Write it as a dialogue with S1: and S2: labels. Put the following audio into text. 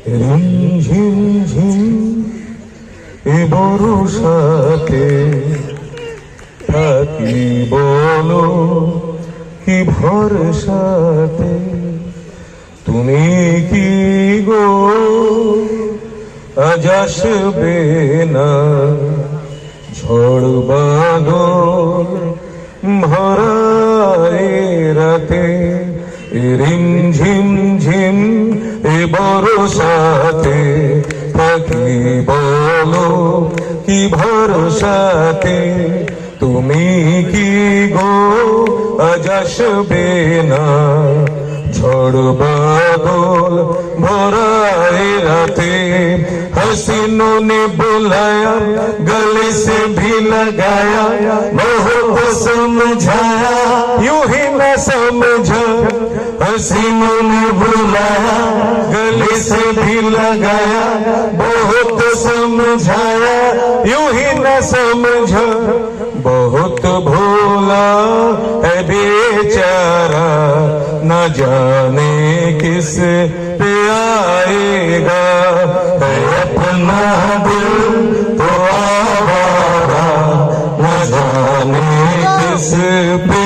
S1: ঝিম ঝিম এ বর্ষাতে থাকি বলো কি ভরসাতে, তুমি কি গো আজ আসবে না? ঝড় বাদল ভরা এ রাতে, রিম ঝিম ঝিম এ বর্ষাতে থাকি বলো কি ভরসাতে, তুমি কি গো আজ আসবে না? ঝড় বাদল ভরা এ রাতে, हसीनों ने बुलाया गले से भी लगाया, बहुत समझाया यूं ही न समझा। हसीनों ने बुलाया गले से भी लगाया, बहुत समझाया यूं ही न समझा। बहुत भोला है बेचारा, न जाने किस पे आएगा। है अपना दिल तो आवारा, न जाने किस पे